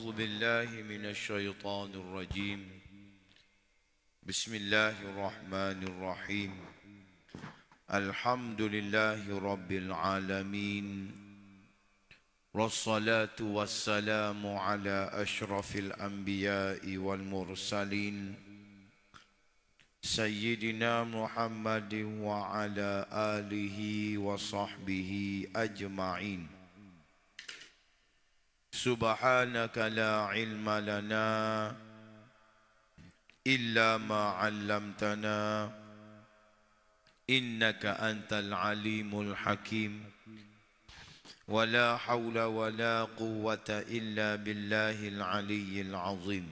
أعوذ بالله من الشيطان الرجيم. بسم الله الرحمن الرحيم. الحمد لله رب العالمين، والصلاة والسلام على أشرف الأنبياء والمرسلين سيدنا محمد وعلى آله وصحبه أجمعين. سبحانك لا علم لنا إلا ما علمتنا إنك أنت العليم الحكيم. ولا حول ولا قوة إلا بالله العلي العظيم.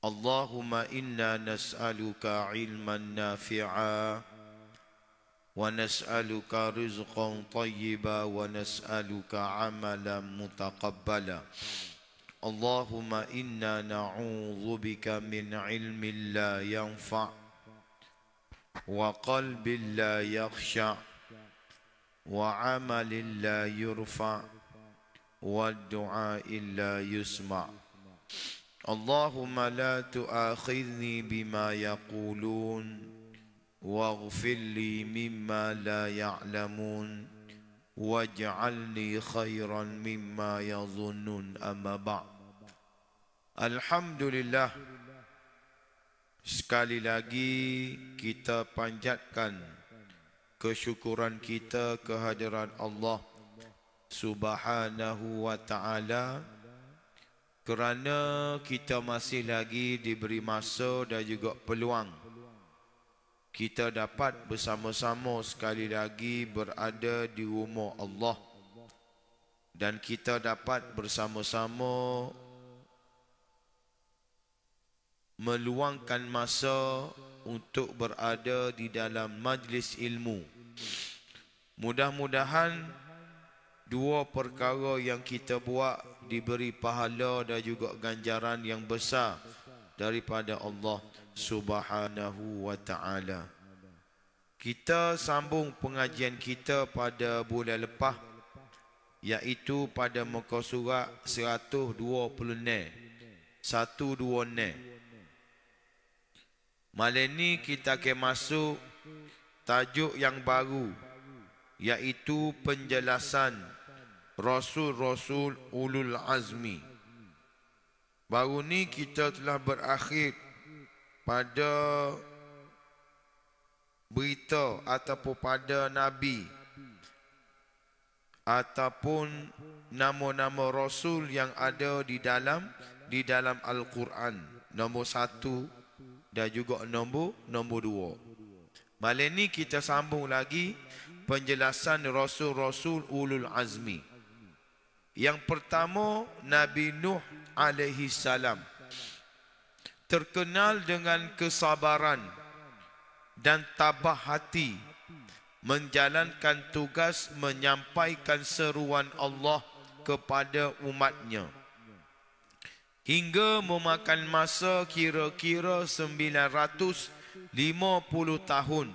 اللهم إنا نسألك علما نافعا ونسألك رزقا طيبا ونسألك عملا متقبلا. اللهم إنا نعوذ بك من علم لا ينفع وقلب لا يخشع وعمل لا يرفع والدعاء لا يسمع. اللهم لا تؤاخذني بما يقولون واغفر لي مما لا يعلمون واجعلني خيرا مما يظنون. أما بعد. Alhamdulillah, sekali lagi kita panjatkan kesyukuran kita kehadiran Allah Subhanahu wa ta'ala kerana kita masih lagi diberi masa dan juga peluang kita dapat bersama-sama sekali lagi berada di rumah Allah dan kita dapat bersama-sama meluangkan masa untuk berada di dalam majlis ilmu. Mudah-mudahan dua perkara yang kita buat diberi pahala dan juga ganjaran yang besar daripada Allah Subhanahu wa ta'ala. Kita sambung pengajian kita pada bulan lepas, iaitu pada muka surat 126. Malam ni kita akan masuk tajuk yang baru, iaitu penjelasan Rasul-Rasul Ulul Azmi. Baru ni kita telah berakhir pada berita ataupun pada Nabi ataupun nama-nama Rasul yang ada di dalam Al-Quran, nombor 1 dan juga nombor 2. Malam ni kita sambung lagi penjelasan Rasul-Rasul Ulul Azmi. Yang pertama, Nabi Nuh alaihi salam, terkenal dengan kesabaran dan tabah hati menjalankan tugas menyampaikan seruan Allah kepada umatnya hingga memakan masa kira-kira 950 tahun.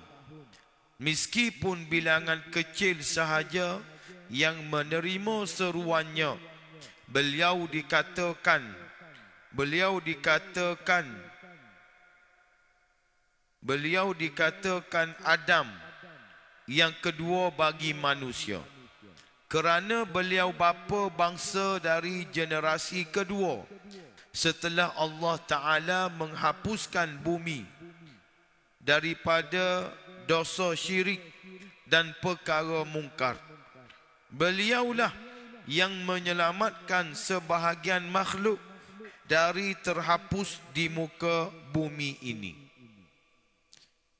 Meskipun bilangan kecil sahaja yang menerima seruannya, beliau dikatakan Adam yang kedua bagi manusia, kerana beliau bapa bangsa dari generasi kedua setelah Allah Ta'ala menghapuskan bumi daripada dosa syirik dan perkara mungkar. Beliaulah yang menyelamatkan sebahagian makhluk dari terhapus di muka bumi ini.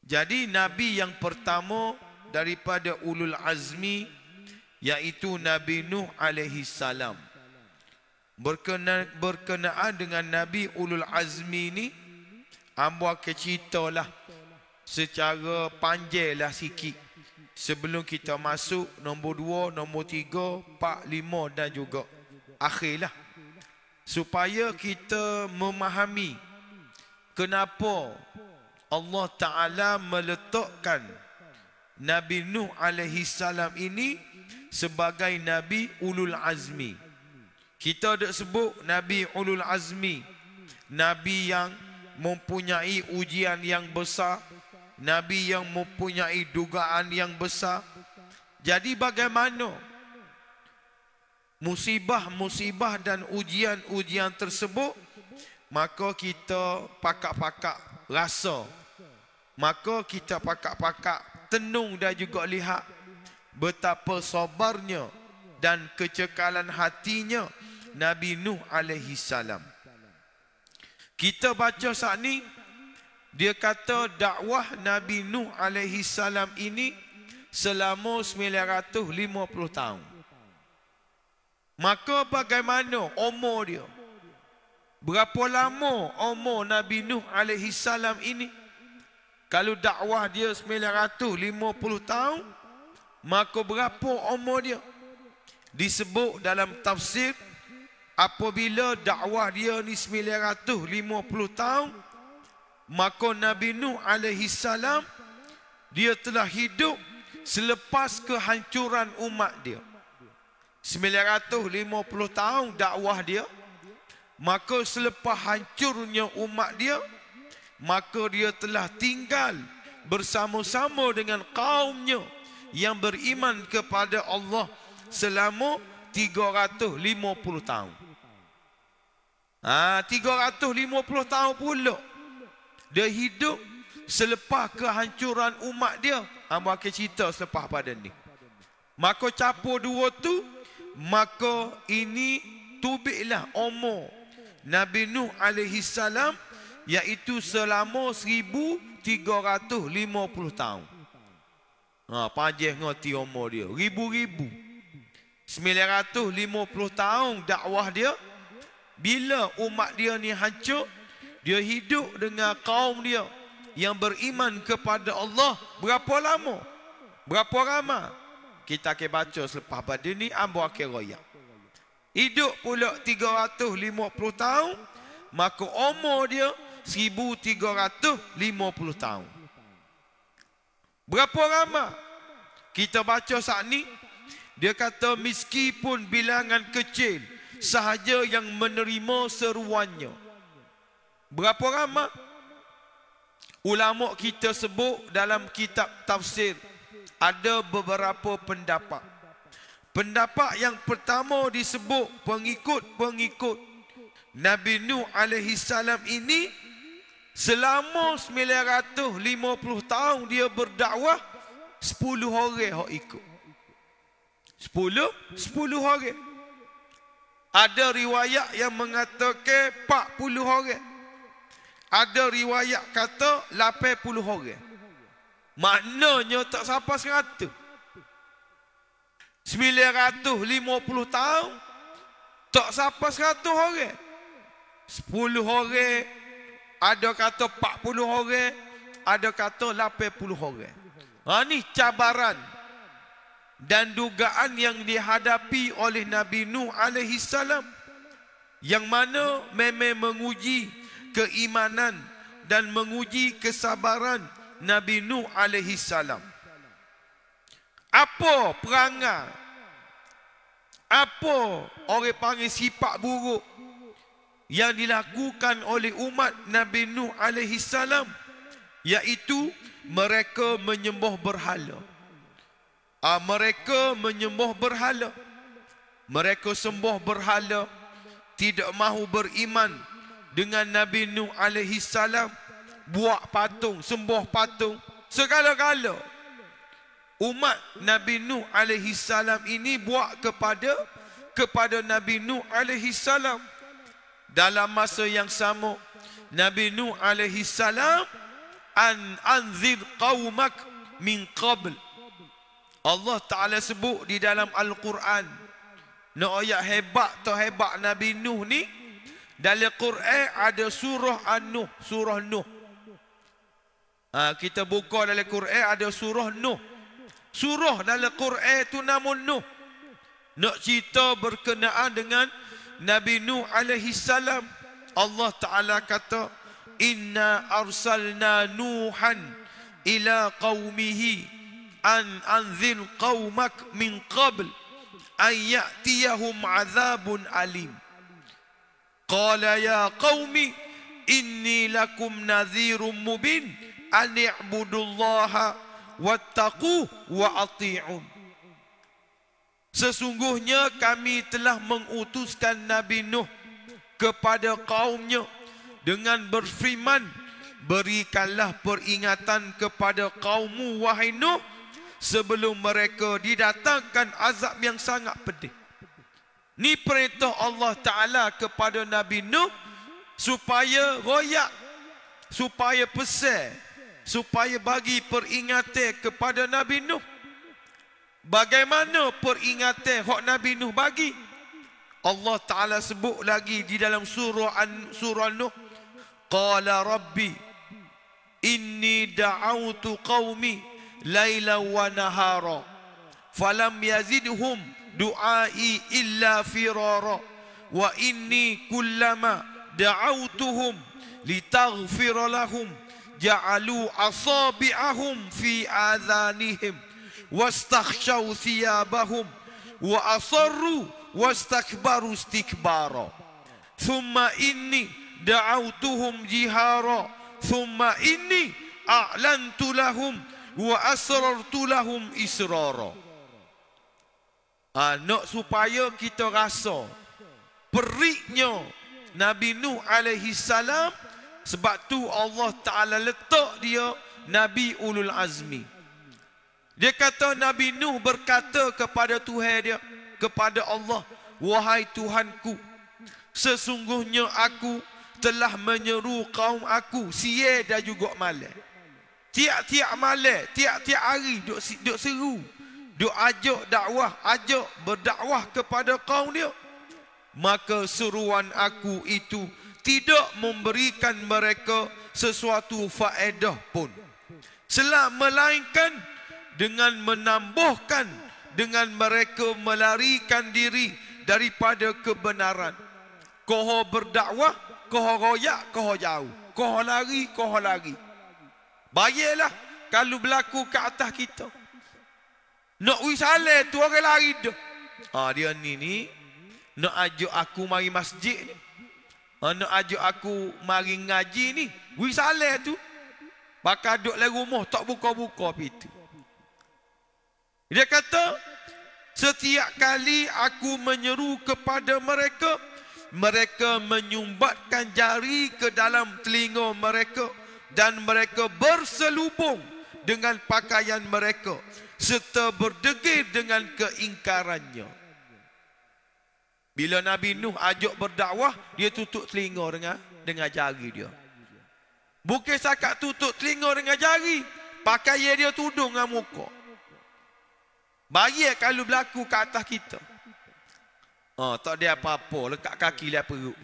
Jadi Nabi yang pertama daripada Ulul Azmi iaitu Nabi Nuh alaihi salam. Berkenaan dengan Nabi Ulul Azmi ni, hamba akan ceritalah secara panjanglah sikit sebelum kita masuk nombor 2, nombor 3, 4, 5 dan juga akhirlah, supaya kita memahami kenapa Allah Ta'ala meletakkan Nabi Nuh alaihi salam ini sebagai Nabi Ulul Azmi. Kita dak sebut Nabi Ulul Azmi, Nabi yang mempunyai ujian yang besar, Nabi yang mempunyai dugaan yang besar. Jadi bagaimana musibah-musibah dan ujian-ujian tersebut? Maka kita pakak-pakak rasa, maka kita pakak-pakak tenung dan juga lihat betapa sabarnya dan kecekalan hatinya Nabi Nuh alaihi salam. Kita baca saat ni, dia kata dakwah Nabi Nuh alaihi salam ini selama 950 tahun. Maka bagaimana umur dia? Berapa lama umur Nabi Nuh alaihi salam ini? Kalau dakwah dia 950 tahun, maka berapa umur dia? Disebut dalam tafsir, apabila dakwah dia ni 950 tahun, maka Nabi Nuh alaihi salam dia telah hidup selepas kehancuran umat dia. 950 tahun dakwah dia, maka selepas hancurnya umat dia, maka dia telah tinggal bersama-sama dengan kaumnya yang beriman kepada Allah selama 350 tahun. 350 tahun pula dia hidup selepas kehancuran umat dia. Hamba akan cerita selepas pada ni. Maka capur dua tu, maka ini tubiklah umur Nabi Nuh alaihi salam, iaitu selama 1350 tahun. Panjang ngoti umur dia, ribu-ribu. 950 tahun dakwah dia. Bila umat dia ni hancur, dia hidup dengan kaum dia yang beriman kepada Allah. Berapa lama? Berapa ramai? Kita akan baca selepas pada ni, ambo akan royak. Hidup pula 350 tahun, maka umur dia 1350 tahun. Berapa ramai? Kita baca saat ni, dia kata meskipun bilangan kecil sahaja yang menerima seruannya. Berapa ramai? Ulama kita sebut dalam kitab tafsir ada beberapa pendapat. Pendapat yang pertama disebut pengikut-pengikut Nabi Nuh alaihi salam ini selama 950 tahun dia berdakwah, 10 orang hok ikut. 10 orang. Ada riwayat yang mengatakan 40 orang. Ada riwayat kata 80 orang. Maknanya tak sampai 100. 950 tahun tak sampai 100 orang. 10 orang, ada kata 40 orang, ada kata 80 orang. Ni cabaran dan dugaan yang dihadapi oleh Nabi Nuh alaihi salam, yang mana memang menguji keimanan dan menguji kesabaran Nabi Nuh alaihi salam. Apa perangai, apa orang panggil sifat buruk yang dilakukan oleh umat Nabi Nuh alaihi salam, iaitu mereka menyembah berhala. Mereka menyembah berhala. Mereka sembah berhala, tidak mahu beriman dengan Nabi Nuh alaihi salam, buat patung, sembah patung segala-gala. Umat Nabi Nuh alaihi salam ini buat kepada Nabi Nuh alaihi salam. Dalam masa yang sama, Nabi Nuh alaihi salam anzir qaumak min qabl. Allah Ta'ala sebut di dalam Al-Quran. Nak ayat hebat atau hebat Nabi Nuh ni, dalam Quran ada surah An-Nuh, surah Nuh. Kita buka dalam Quran ada surah Nuh. Surah dalam Quran tu namun Nuh. Nak cerita berkenaan dengan Nabi Nuh alaihi salam. Allah Ta'ala kata, Inna arsalna Nuhan ila qawmihi an anzir qawmak min qabl ayyatiyahum azabun alim. Qala ya qaumi inni lakum nadhirum mubin an i'budullaha wattaqu wa ati'un. Sesungguhnya kami telah mengutuskan Nabi Nuh kepada kaumnya dengan berfirman, berikanlah peringatan kepada kaummu wahai Nuh sebelum mereka didatangkan azab yang sangat pedih. Ni perintah Allah Ta'ala kepada Nabi Nuh supaya royak, supaya pesan, supaya bagi peringatan kepada Nabi Nuh. Bagaimana peringatan hak Nabi Nuh bagi? Allah Ta'ala sebut lagi di dalam surah Nuh, qala rabbi inni da'autu qaumi laila wa nahara falam yazidhum du'ai illa firara wa inni kullama da'autuhum litaghfira lahum ja'alu asabi'ahum fi adhanihim wastakhshaw thiyabahum wa asarru wastakbaru istikbara thumma inni da'autuhum jihara thumma inni a'lantu lahum wa asrartu lahum israra. Nak supaya kita rasa periknya Nabi Nuh alaihi salam, sebab tu Allah Ta'ala letak dia Nabi Ulul Azmi. Dia kata Nabi Nuh berkata kepada Tuhan dia, kepada Allah, wahai Tuhanku, sesungguhnya aku telah menyeru kaum aku siang dan juga malam. Tiap-tiap malam, tiap-tiap hari duk seru, duk ajak dakwah, ajak berdakwah kepada kaum dia. Maka seruan aku itu tidak memberikan mereka sesuatu faedah pun, melainkan dengan menambahkan, dengan mereka melarikan diri daripada kebenaran. Koho berdakwah, koho royak, koho jauh, koho lari. Bayarlah kalau berlaku ke atas kita. Nak wisale tu orang lari dah. Dia ni nak ajak aku mari masjid ni. Nak ajak aku mari ngaji ni. Wisale tu. Bakal duduk dalam rumah tak buka-buka pintu. Dia kata, setiap kali aku menyeru kepada mereka, mereka menyumbatkan jari ke dalam telinga mereka dan mereka berselubung dengan pakaian mereka serta berdegil dengan keingkarannya. Bila Nabi Nuh ajak berdakwah, dia tutup telinga dengan jari dia. Bukan sakat tutup telinga dengan jari, pakaian dia tudung dengan muka. Bayar kalau berlaku ke atas kita. Tak ada apa-apa, lekat kaki dia perut.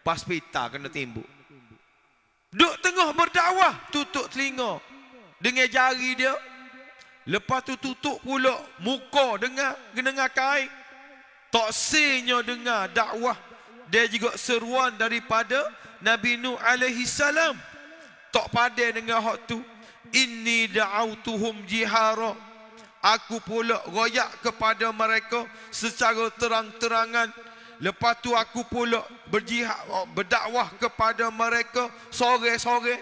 Pas pita kena tembok. Duk tengah berdakwah, tutup telinga dengan jari dia. Lepas tu tutup pula muka dengan kain. Tak senya dengar dakwah. Dia juga seruan daripada Nabi Nuh alaihi salam. Tak padai dengan hak tu. Inni da'autuhum jihara. Aku pula royak kepada mereka secara terang-terangan. Lepas tu aku pula berdakwah kepada mereka sore-sore.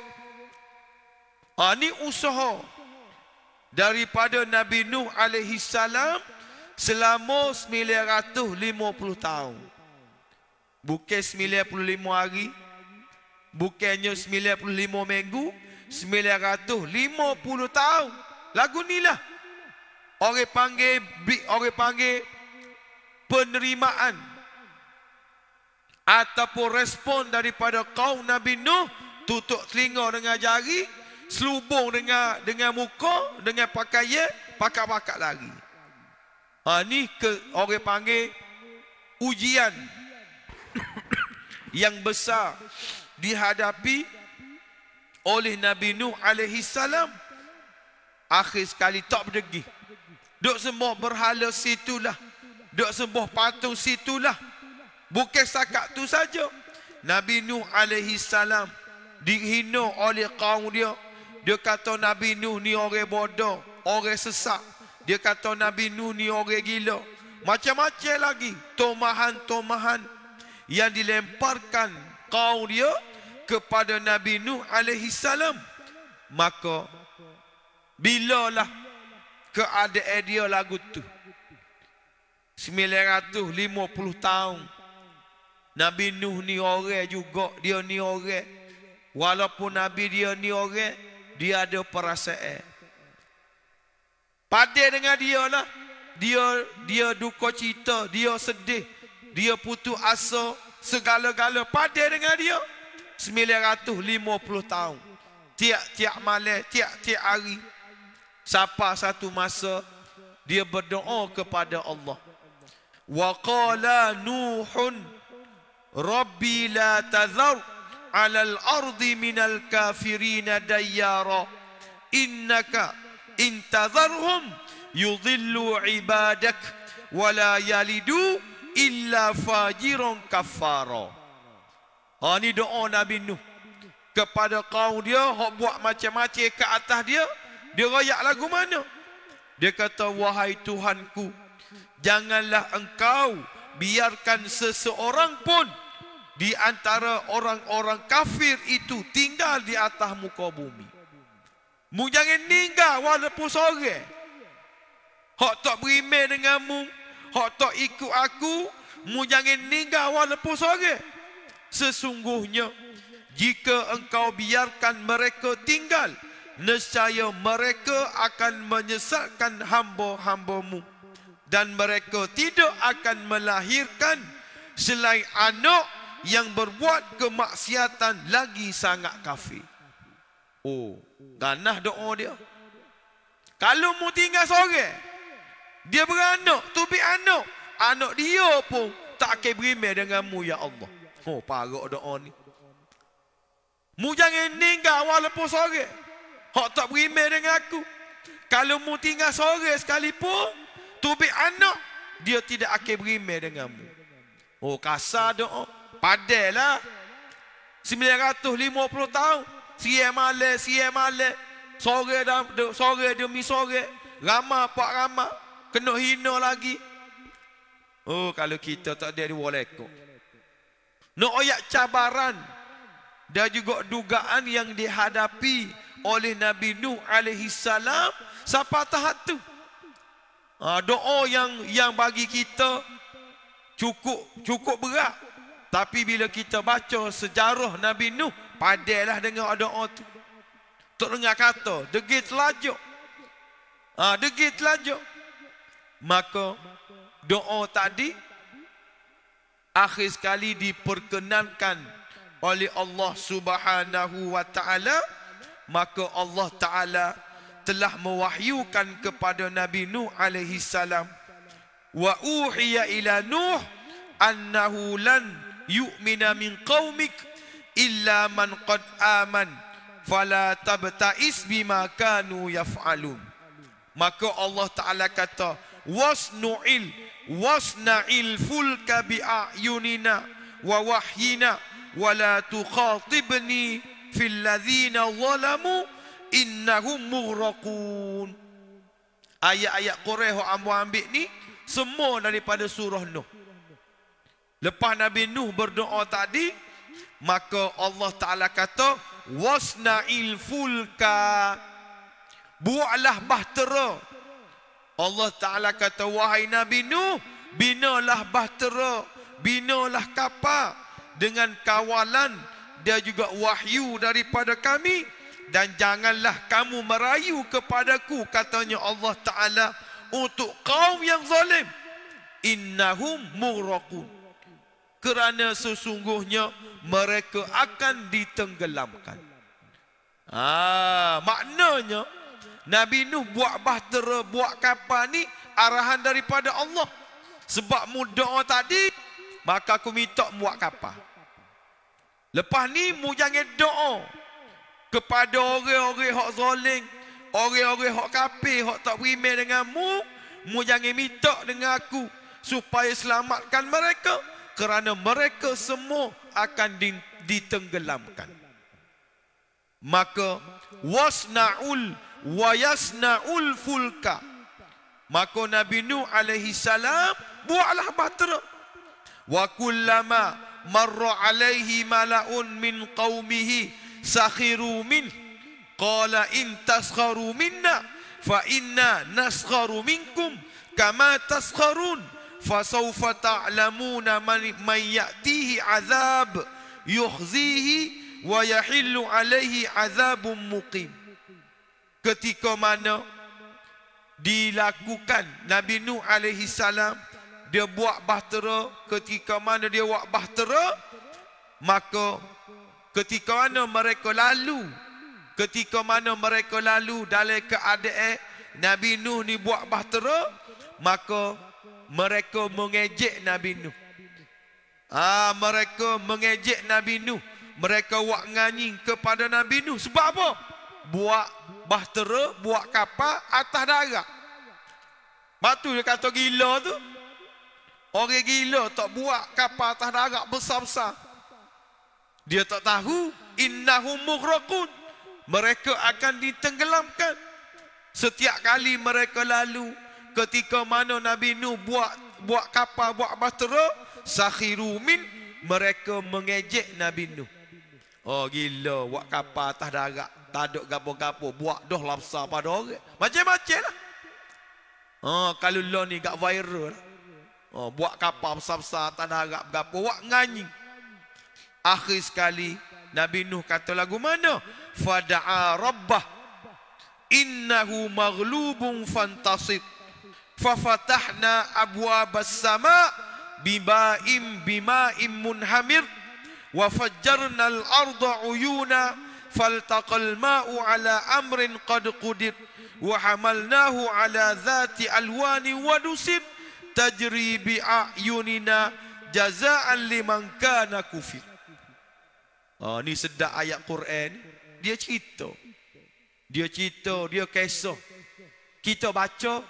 Ini usaha daripada Nabi Nuh alaihi salam selama 950 tahun. Bukan 95 hari, bukannya 95 minggu, 950 tahun. Lagu ni lah orang panggil penerimaan ataupun respon daripada kaum Nabi Nuh. Tutup telinga dengan jari, selubung dengan muka, dengan pakaian, pakat-pakat lagi. Ni orang panggil ujian yang besar dihadapi oleh Nabi Nuh alaihi salam. Akhir sekali tak berdegih. Duk sembah berhala situlah, duk sembah patung situlah. Bukan setakat tu saja. Nabi Nuh alaihi salam dihina oleh kaum dia. Dia kata Nabi Nuh ni orang bodoh, orang sesat. Dia kata Nabi Nuh ni orang gila. macam-macam lagi tomahan-tomahan yang dilemparkan kaum dia kepada Nabi Nuh alaihi salam. Maka bilalah keadaan dia lagu tu 950 tahun. Nabi Nuh ni orang juga, dia ni orang. Walaupun Nabi dia ni orang, dia ada perasaan. Padai dengan dia lah. Dia duka cita, dia sedih, dia putus asa, segala-gala padai dengan dia. 950 tahun. Tiap-tiap malam, tiap-tiap hari, sampai satu masa dia berdoa kepada Allah. Wa qala Nuhun Rabbi la tadhar 'alal ardi minal kafirina dayyara innaka in tadharhum yudhillu 'ibadak wa la yalidu illa fajiran kafara. Ini doa Nabi Nuh kepada kaum dia hok buat macam-macam ke atas dia. Dia royak lagu mana? Dia kata, wahai Tuhanku, janganlah engkau biarkan seseorang pun di antara orang-orang kafir itu tinggal di atas muka bumi. Mu jangan tinggal walaupun seorang. Hak tak berimeh denganmu, hak tak ikut aku, mu jangan tinggal walaupun seorang. Sesungguhnya jika engkau biarkan mereka tinggal, nescaya mereka akan menyesatkan hamba-hambamu, dan mereka tidak akan melahirkan selain anak yang berbuat kemaksiatan lagi sangat kafir. Oh, ganah doa dia. Kalau mu tinggal seorang, dia beranak, tubik anak, anak dia pun tak akan berimeh denganmu, ya Allah. Oh, parah doa ni. Mu jangan tinggal walaupun seorang. Hak tak berimeh dengan aku. Kalau mu tinggal seorang sekalipun, tubik anak, dia tidak akan berimeh denganmu. Oh, kasar doa. Padahlah 950 tahun. Siang malam. Sore demi sore. Ramah pak ramah. Kena hina lagi. Oh, kalau kita tak ada walekok. Nak ayat cabaran dan juga dugaan yang dihadapi oleh Nabi Nuh alaihi salam sampai tahap tu. Doa yang bagi kita cukup berat. Tapi bila kita baca sejarah Nabi Nuh, padailah dengan doa tu. Tak dengar kata degil telajuk. Degil telajuk. Maka doa tadi akhir sekali diperkenankan oleh Allah Subhanahu wa taala. Maka Allah taala telah mewahyukan kepada Nabi Nuh alaihi salam, wa uhiya ila Nuh annahu lan yu'mina min qaumik illa man qad aman fala tabta'is bima kanu yaf'alun. Maka Allah taala kata, wasna'il fulka bi'ayunina wa wahyina wa la tukhatibni fil ladzina zalamu innahum mughraqun. Ayat-ayat Quraisy yang ambo ambil ni semua daripada surah Nuh. Lepas Nabi Nuh berdoa tadi, maka Allah Taala kata, wasna'il fulka, buatlah bahtera. Allah Taala kata, wahai Nabi Nuh, binalah bahtera, binalah kapal dengan kawalan dan juga wahyu daripada kami, dan janganlah kamu merayu kepadaku, katanya Allah Ta'ala, untuk kaum yang zalim. Innahum mughraqun, kerana sesungguhnya mereka akan ditenggelamkan. Maknanya Nabi Nuh buat bahtera, buat kapal ni arahan daripada Allah. Sebab mu doa tadi, maka aku minta buat kapal. Lepas ni mu jangan doa kepada orang-orang hak zalim, orang-orang hak kafir, hak tak beriman denganmu. Mu jangan minta dengan aku supaya selamatkan mereka, kerana mereka semua akan ditenggelamkan. Maka wasna'ul wa yasna'ul fulka, Maka Nabi Nuh alaihi salam buatlah bahtera. Wa kullama marra alaihi mala'un min qaumihi sakhiru min qala in taskharu minna fa inna naskharu minkum kama taskharun fasawfa ta'lamuna man ya'tihi azab yukhzihi wa yahillu alaihi azabun muqim. Ketika mana dilakukan Nabi Nuh alaihi salam, dia buat bahtera. Ketika mana dia buat bahtera, maka ketika mana mereka lalu dalam keadaan Nabi Nuh ni buat bahtera, maka mereka mengejek Nabi Nuh. Mereka mengejek Nabi Nuh. Mereka buat nganying kepada Nabi Nuh. Sebab apa? Buat bahtera, buat kapal atas darat. Batu dia kata gila tu. Orang gila tak buat kapal atas darat besar-besar. Dia tak tahu innahum mughraqun, mereka akan ditenggelamkan. Setiap kali mereka lalu, ketika mana Nabi Nuh buat kapal, buat bahtera, sakhiru min, mereka mengejek Nabi Nuh. Oh gila, buat kapal atas darat, tak ada gapo-gapo, buat dah lah besar pada orang. Macam-macam lah. Kalau lo ni gak viral, buat kapal besar-besar atas darat, gapo, buat nganying. Akhir sekali Nabi Nuh kata lagu mana? Fada'a rabbah innahu maghlubun fantasib fafatahna abwabas sama bima'im munhamir wa fajjarna al-arda uyuna faltaqal ma'u ala amrin qad qudir wa hamalnahu ala dhati alwani wa dusib tajri bi'ayunina jaza'an liman kana kufir. Ni sedap ayat Quran. Dia cerita, dia kisah. Kita baca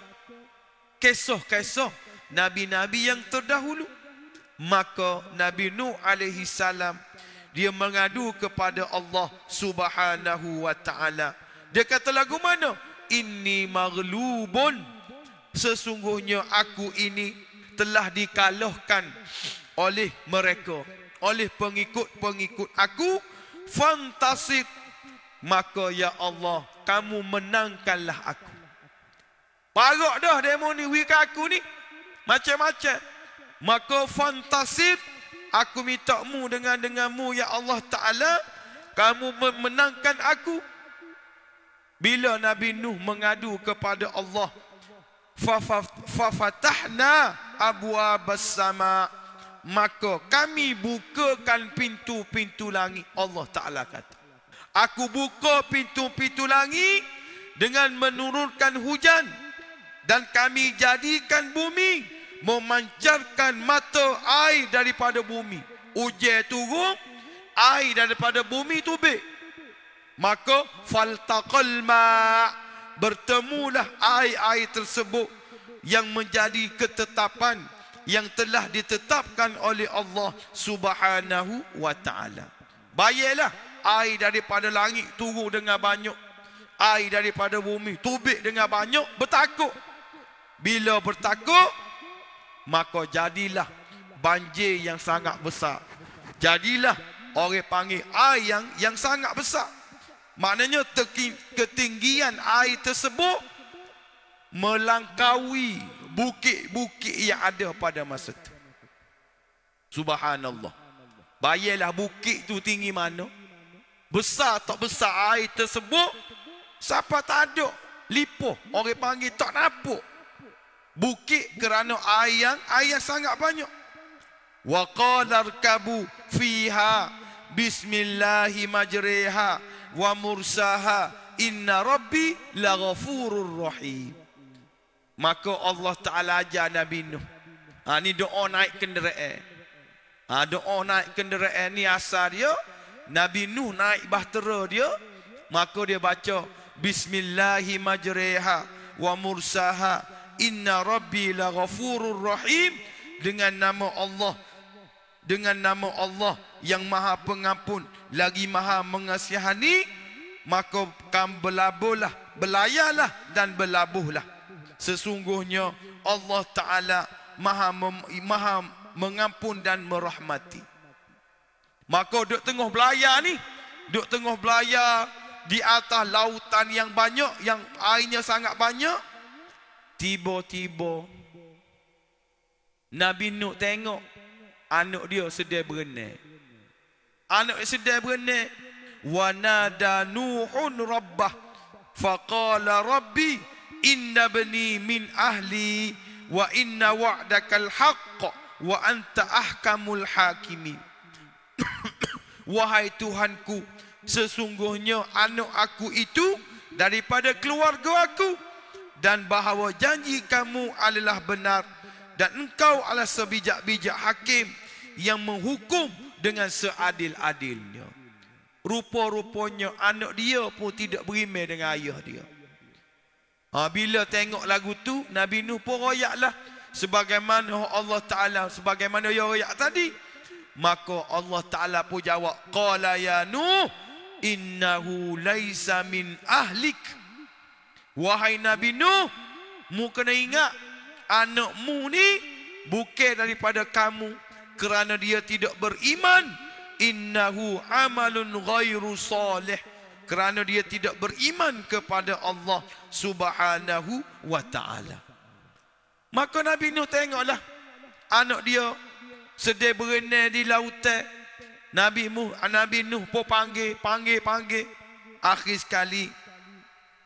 kisah-kisah Nabi-Nabi yang terdahulu. Maka Nabi Nuh alaihi salam, dia mengadu kepada Allah subhanahu wa ta'ala. Dia kata lagu mana? Inni maghlubun, sesungguhnya aku ini telah dikalahkan oleh mereka, oleh pengikut-pengikut aku. Fantasib, maka ya Allah, kamu menangkanlah aku. Parok dah demo ni wik aku ni macam-macam. Maka fantasib, aku minta-Mu denganmu ya Allah Ta'ala, kamu menangkan aku. Bila Nabi Nuh mengadu kepada Allah, fafatahna abwabas sama, maka kami bukakan pintu-pintu langit. Allah Ta'ala kata, aku buka pintu-pintu langit dengan menurunkan hujan, dan kami jadikan bumi memancarkan mata air daripada bumi. Hujan turun, air daripada bumi tubik. Maka faltaqal ma', bertemulah air-air tersebut yang menjadi ketetapan yang telah ditetapkan oleh Allah subhanahu wa ta'ala. Bayarlah air daripada langit turun dengan banyak, air daripada bumi tubik dengan banyak, bertakuk. Bila bertakuk, maka jadilah banjir yang sangat besar. Jadilah orang panggil air yang sangat besar. Maknanya ketinggian air tersebut melangkaui bukit-bukit yang ada pada masa itu. Subhanallah. Bayarlah bukit tu tinggi mana, besar tak besar air tersebut, siapa tak ada lipoh, orang panggil tak nampak bukit, kerana air yang sangat banyak. Wa qala rkabu fiha bismillahi majriha wa mursaha inna rabbi laghafurur rahim. Maka Allah Ta'ala ajar Nabi Nuh. Ni doa naik kenderaan. Doa naik kenderaan ni asal dia, Nabi Nuh naik bahtera dia, maka dia baca bismillahi majriha wa mursaha inna rabbi laghafurur rahim, dengan nama Allah yang maha pengampun lagi maha mengasihani. Maka kamu berlabuhlah, belayalah dan berlabuhlah. sesungguhnya Allah Ta'ala maha mengampun dan merahmati. Maka duk tengah belayar ni, duk tengah belayar di atas lautan yang banyak, yang airnya sangat banyak. Tiba-tiba Nabi Nuh tengok anak dia sedang berenang. Anak sedang berenang. Wa nada Nuhun rabbah faqala rabbi inna bani min ahli wa inna wa'dakal haqq wa anta ahkamul hakimin. Wahai Tuhanku, sesungguhnya anak aku itu daripada keluarga aku, dan bahawa janji kamu adalah benar, dan engkau adalah sebijak-bijak hakim yang menghukum dengan seadil-adilnya. Rupa-rupanya anak dia pun tidak beriman dengan ayah dia. Bila tengok lagu tu, Nabi Nuh pun royaklah sebagaimana Allah Ta'ala, sebagaimana dia royak tadi. Maka Allah Ta'ala pun jawab, qala ya Nuh innahu laisa min ahlik. Wahai Nabi Nuh, mu kena ingat, anakmu ni bukan daripada kamu, kerana dia tidak beriman. Innahu amalun ghairu salih, kerana dia tidak beriman kepada Allah Subhanahu wa ta'ala. Maka Nabi Nuh tengoklah anak dia sedang berenang di lautan. Nabi Nuh pun panggil. Akhir sekali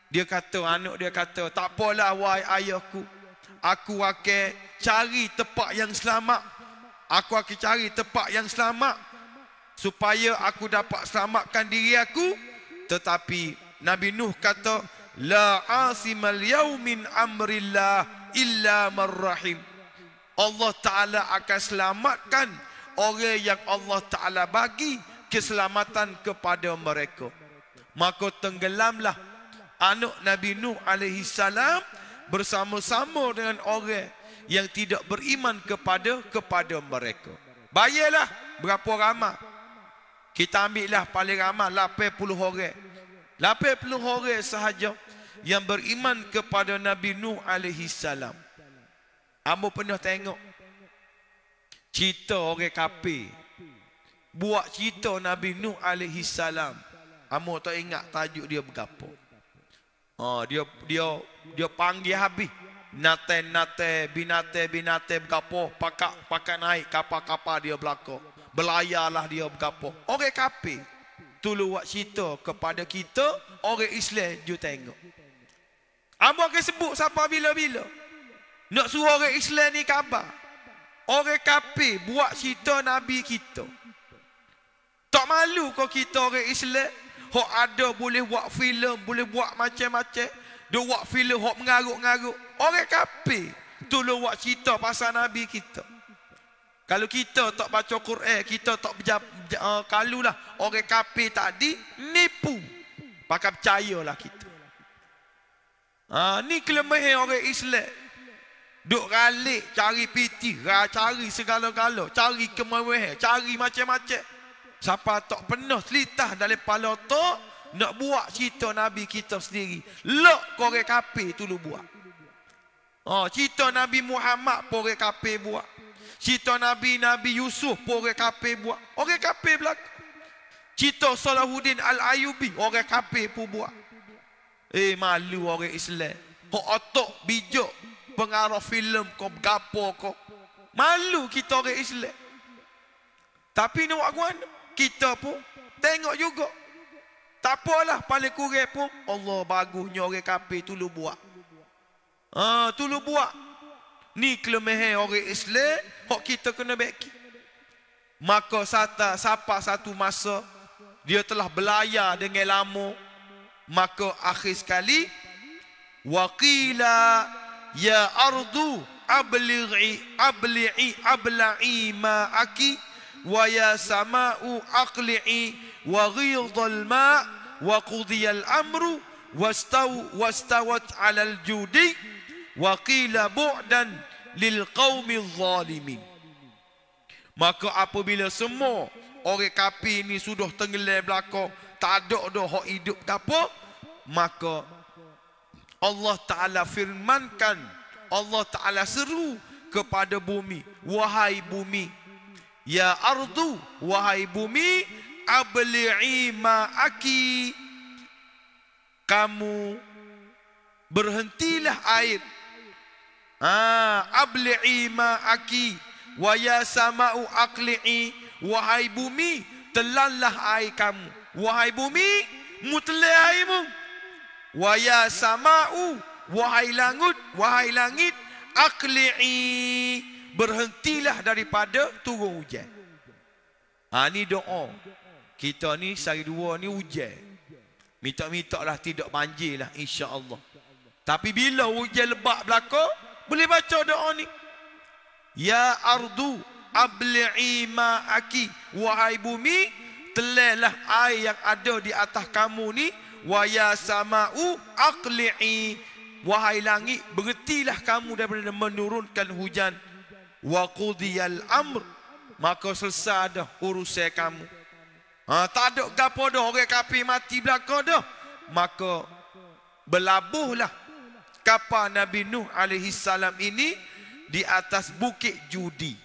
dia kata, anak dia kata, tak apalah wahai ayahku, aku akan cari tempat yang selamat. Aku akan cari tempat yang selamat supaya aku dapat selamatkan diri aku. Tetapi Nabi Nuh kata, la asimal yaumin amrillah illa marrahim. Allah Ta'ala akan selamatkan orang yang Allah Ta'ala bagi keselamatan kepada mereka. Maka tenggelamlah anak Nabi Nuh alaihi salam bersama-sama dengan orang yang tidak beriman kepada mereka. Bayarlah berapa ramai. Kita ambillah paling ramai 80 orang. 80 orang sahaja yang beriman kepada Nabi Nuh alaihi salam. Amo pernah tengok cerita orang kafir buat cerita Nabi Nuh alaihi salam. Amo tak ingat tajuk dia berapa. Dia panggil habis. Nate binate berapa, pakak naik kapal dia belakang. Belayarlah dia berapa. Orang kafir tulu buat cerita kepada kita, orang Islam you tengok. Amo akan sebut siapa bila-bila. Nak suruh orang Islam ni khabar. Orang kafir buat cerita Nabi kita. Tak malu kau kita orang Islam? Hok ada boleh buat filem, boleh buat macam-macam. Dia buat filem hok mengarut-ngarut. Orang kafir tolong buat cerita pasal Nabi kita. Kalau kita tak baca Quran, kita tak kalulah orang kafir tadi nipu, pakai percayalah kita. Ni kelemahan orang Islam. Duk ralik cari piti, cari segala-gala, cari kemewahan, cari macam-macam. Siapa tak pernah selitah dalam kepala tak nak buat cerita Nabi kita sendiri. Lok korang kafir tu lu buat. Cerita Nabi Muhammad pun orang kafir buat. Cerita Nabi Yusuf pun orang kafir buat. Orang kafir berlaku. Cerita Salahuddin Al-Ayubi orang kafir pun buat. Malu orang Islam. Kau otak bijak pengarah filem kau gapo kau. Malu kita orang Islam. Tapi nak buat mana? Kita pun tengok juga. Tak apalah, paling kurang pun Allah bagusnya orang kafir tu lu buat. Tu lu buat. Ni kelemahan orang Islam hok kita kena baiki. Maka siapa satu masa dia telah belayar dengan lama, maka akhir sekali waqila ya ardu abla'i ma'aki wa ya sama'u aqli'i wa ghidhal ma' wa qudiyal amru wastawat 'alal judi wa qila bu'dan lil qaumil zalimin. Maka apabila semua orang kafir ni sudah tenggelam belakang, tak ada dah hak hidup apa, maka Allah Ta'ala firmankan, Allah Ta'ala seru kepada bumi, wahai bumi, ya ardu, wahai bumi, abli'i ma'aki, kamu berhentilah air. Abli'i ma'aki, wa ya sama'u aqli'i, wahai bumi, telanlah air kamu. Wahai bumi, mu telan airmu. Wa ya sama'u, wahai langit, aqli'i, berhentilah daripada turun hujan. Ni doa. Kita ni sehari dua ni hujan. Minta-minta lah tidak banjir lah, insya-Allah. Tapi bila hujan lebat berlaku, boleh baca doa ni. Ya ardu abli'i ma'aki, wahai bumi, telanlah air yang ada di atas kamu ni. Wa ya sama'u aqli'i, wahai langit, berhentilah kamu daripada menurunkan hujan. Wa qudiyal amr, maka selesai dah urusan kamu. Tak ada gapo dah, orang kafir mati belaka dah. Maka berlabuhlah kapal Nabi Nuh alaihi salam ini di atas bukit Judi.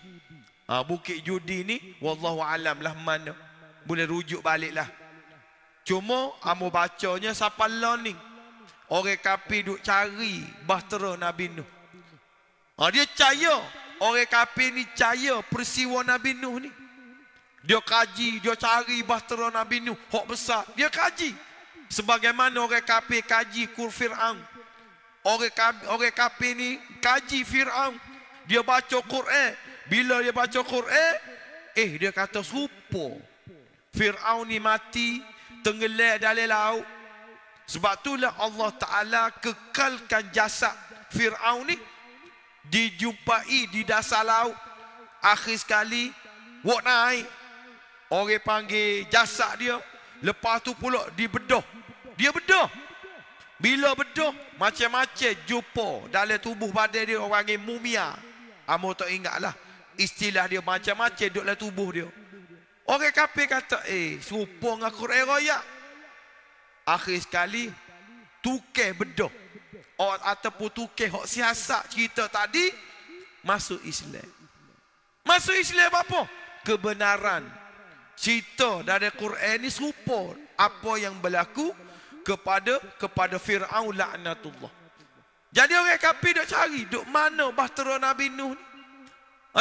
Bukit Judi ni wallahu alam lah mana. Boleh rujuk baliklah. Cuma amo bacanya siapa learning. Orang kafir duk cari bahtera Nabi Nuh. Dia percaya, orang kafir ni percaya peristiwa Nabi Nuh ni. Dia kaji, dia cari bahtera Nabi Nuh, hak besar, dia kaji. Sebagaimana orang kafir kaji kur Fir'aun. Orang kafir ni kaji Fir'aun. Dia baca Quran. Bila dia baca Quran, dia kata serupa. Fir'aun ni mati, tenggelam dalam laut. Sebab itulah Allah Ta'ala kekalkan jasad Fir'aun ni dijumpai di dasar laut. Akhir sekali wak naik, orang panggil jasad dia. Lepas tu pula dibedah. Dia bedah. Bila bedah, macam-macam jumpa dalam tubuh badan dia, orang panggil mumia. Amo tak ingat lah istilah dia, macam-macam duduk dalam tubuh dia. Orang kafir kata, serupa dengan Quran Raya. Akhir sekali tukar bedah ataupun tukar hak siasat cerita tadi masuk Islam. Masuk Islam apa? Kebenaran cerita dari Quran ni serupa apa yang berlaku kepada Fir'aun laknatullah. Jadi orang kafir duk cari, duk mana bahtera Nabi Nuh ni?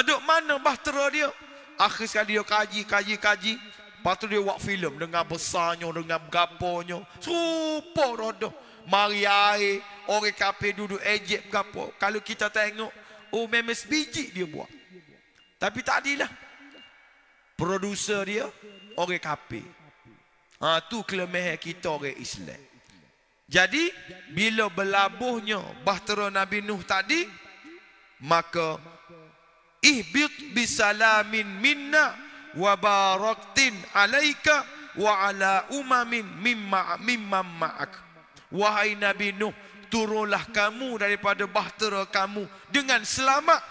Duk mana bahtera dia? Akhir sekali dia kaji. Lepas tu dia buat filem dengan besarnya, dengan gaponya. Serupa rodoh. Mari air, orang kafir duduk ejek gapo. Kalau kita tengok, memang sebiji dia buat. Tapi tak adilah. Produser dia, orang kafir. Tu kelemahan kita orang Islam. Jadi, bila berlabuhnya bahtera Nabi Nuh tadi, maka ihbit bisalamin minna wa baraktin alaika wa ala umamin mimma ma'ak. Wahai Nabi Nuh, turunlah kamu daripada bahtera kamu dengan selamat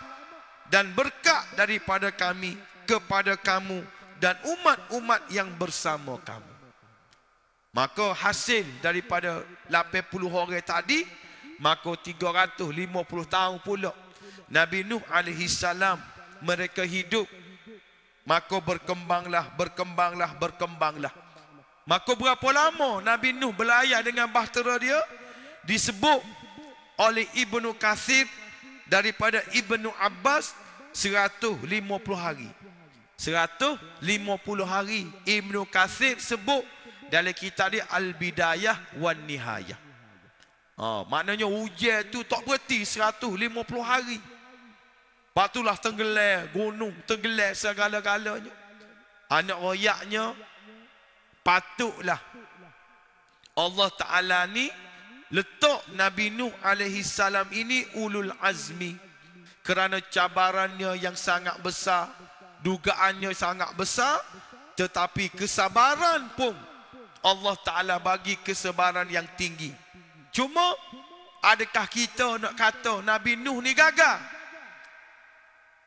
dan berkat daripada kami kepada kamu dan umat-umat yang bersama kamu. Maka hasil daripada 80 orang tadi, maka 350 tahun pula Nabi Nuh alaihi salam mereka hidup. Maka berkembanglah. Maka berapa lama Nabi Nuh berlayar dengan bahtera dia? Disebut oleh Ibnu Katsir daripada Ibnu Abbas 150 hari. 150 hari Ibnu Katsir sebut dalam kitab dia Al-Bidayah wan Nihayah. Maknanya hujan tu tak berhenti 150 hari. Patulah tenggelam gunung, tenggelam segala-galanya. Anak royaknya patutlah Allah Ta'ala ni letak Nabi Nuh alaihi salam ini ulul azmi. Kerana cabarannya yang sangat besar, dugaannya sangat besar, tetapi kesabaran pun Allah Ta'ala bagi kesabaran yang tinggi. Cuma adakah kita nak kata Nabi Nuh ni gagal?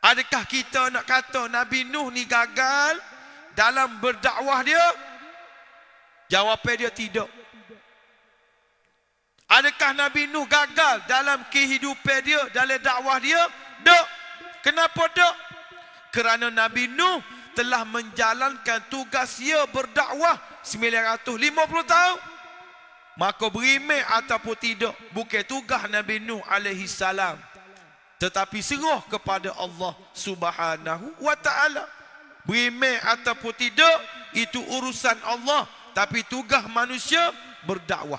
Adakah kita nak kata Nabi Nuh ni gagal dalam berdakwah dia? Jawapan dia tidak. Adakah Nabi Nuh gagal dalam kehidupan dia, dalam dakwah dia? Tak. Kenapa tak? Kerana Nabi Nuh telah menjalankan tugas dia berdakwah 950 tahun. Maka berimeh ataupun tidak, bukan tugas Nabi Nuh alaihi salam, tetapi serah kepada Allah Subhanahu wa taala. Berimeh ataupun tidak, itu urusan Allah, tapi tugas manusia berdakwah.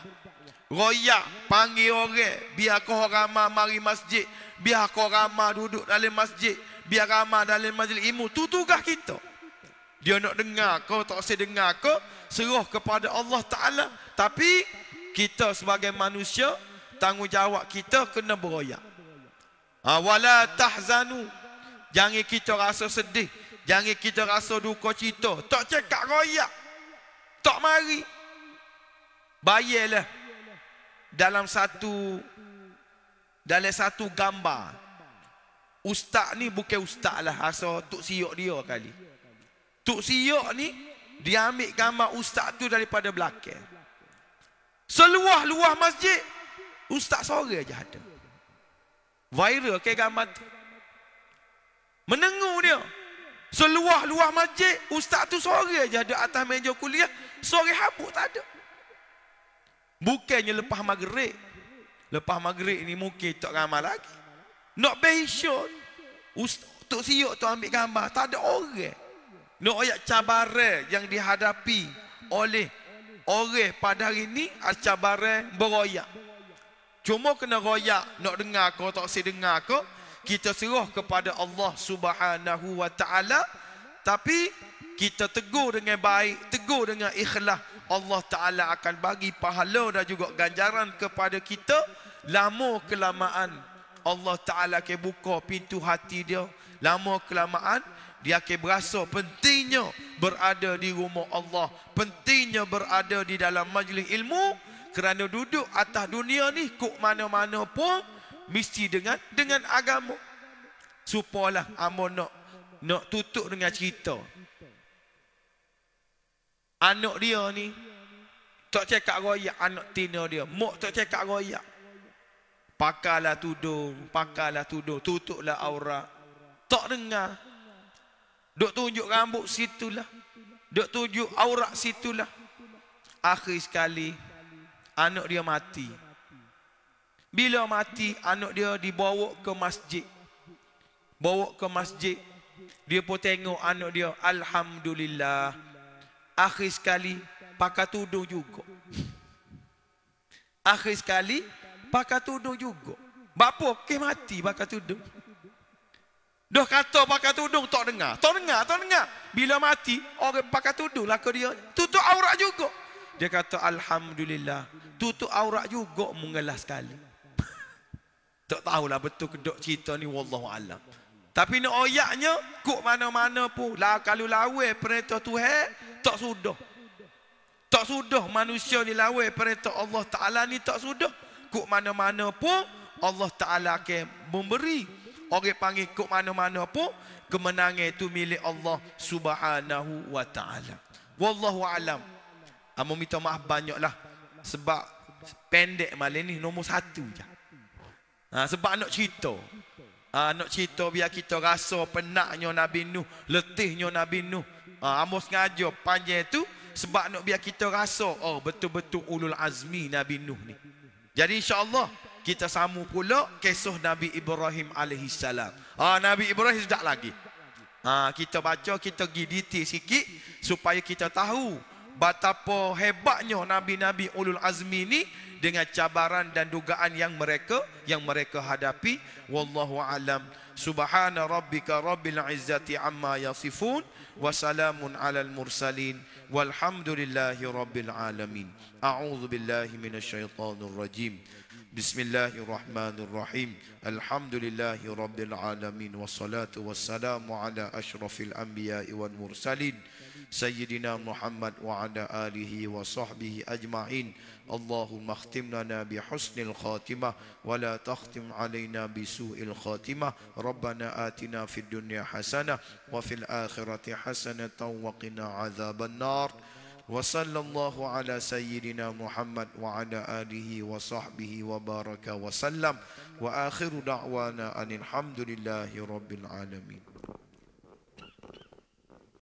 Royak, panggil orang, biar kau ramai mari masjid, biar kau ramai duduk dalam masjid, biar ramai dalam majlis ilmu. Tu tugas kita. Dia nak dengar kau, tak usah dengar kau, serah kepada Allah Ta'ala. Tapi kita sebagai manusia, tanggungjawab kita kena beroyak. Wala tahzanu. Jangan kita rasa sedih, jangan kita rasa duka cita. Tak cakap royak, tak mari. Bayarlah dalam satu gambar. Ustaz ni bukan ustaz lah, asal tuk siok dia kali. Tuk siok ni dia ambil gambar ustaz tu daripada belakang. Seluah-luah masjid ustaz sore aja ada. Viral ke gambar tu. Menengu dia. Seluah-luah masjid ustaz tu sore aja ada atas meja kuliah, sore habuk tak ada. Bukannya lepas maghrib. Lepas maghrib ni mungkin tak ramai lagi. Nak behisyut. Tok siok tu ambil gambar, tak ada orang. Nak ayat cabaran yang dihadapi oleh orang pada hari ni, cabaran beroyak. Cuma kena royak, nak dengar kau tak usah dengar kau, kita serah kepada Allah Subhanahu wa taala. Tapi kita tegur dengan baik, tegur dengan ikhlas, Allah Ta'ala akan bagi pahala dan juga ganjaran kepada kita. Lama kelamaan Allah Ta'ala akan buka pintu hati dia. Lama kelamaan dia akan berasa pentingnya berada di rumah Allah, pentingnya berada di dalam majlis ilmu. Kerana duduk atas dunia ni, kok mana-mana pun mesti dengan agama. Supalah amo nak tutup dengan cerita. Anak dia ni tak cakap royak, anak tina dia. Mak tak cakap royak. Pakailah tudung, tutuplah aurat. Tak dengar. Duk tunjuk rambut situlah. Duk tunjuk aurat situlah. Akhir sekali anak dia mati. Bila mati, anak dia dibawa ke masjid. Bawa ke masjid. Dia pun tengok anak dia, alhamdulillah. Akhir sekali pakai tudung juga. Akhir sekali pakai tudung juga. Bapa ke mati pakai tudung. Dah kata pakai tudung tak dengar. Tak dengar. Bila mati orang pakai tudung lah ke dia. Tutup aurat juga. Dia kata alhamdulillah. Tutup aurat juga mengelas sekali. Tak tahulah betul kedok cerita ni, wallahu alam. Tapi nak oyaknya kok mana-mana pun lah, kalau lawan perintah Tuhan tak sudah. Tak sudah manusia dilawai perintah Allah Ta'ala ni, tak sudah. Kok mana-mana pun Allah Ta'ala akan memberi. Orang panggil kok mana-mana pun, kemenangan itu milik Allah Subhanahu wa Ta'ala. Wallahu alam. Amo minta maaf banyaklah sebab pendek malam ni nombor 1 je. Sebab nak cerita. Nak cerita biar kita rasa penatnya Nabi Nuh, letihnya Nabi Nuh. Amo sengaja panjang tu sebab nak biar kita rasa betul-betul ulul azmi Nabi Nuh ni. Jadi insya-Allah kita sambung pula kisah Nabi Ibrahim alaihi salam. Nabi Ibrahim sedap lagi. Kita baca, kita pergi detail sikit supaya kita tahu betapa hebatnya nabi-nabi ulul azmi ni dengan cabaran dan dugaan yang mereka hadapi. Wallahu alam. Subhana rabbika rabbil izzati amma yasifun wa salamun alal mursalin walhamdulillahi rabbil alamin. A'udzu billahi minasyaitonir rajim. Bismillahirrahmanirrahim. Alhamdulillahi rabbil alamin wassalatu wassalamu ala asyrafil anbiya'i wal mursalin Sayyidina Muhammad wa ala alihi wa sahbihi ajma'in. Allahumma khtim lana bi husnil khatimah wa la takhtim alaina bi su'il khatimah. Rabbana atina fid dunya hasanah wa fil akhirati hasanatan wa qina azaban nar. Wa sallallahu ala sayyidina Muhammad wa ala alihi wa sahbihi wa baraka wa sallam. Wa akhiru da'wana anil hamdulillahi rabbil alamin.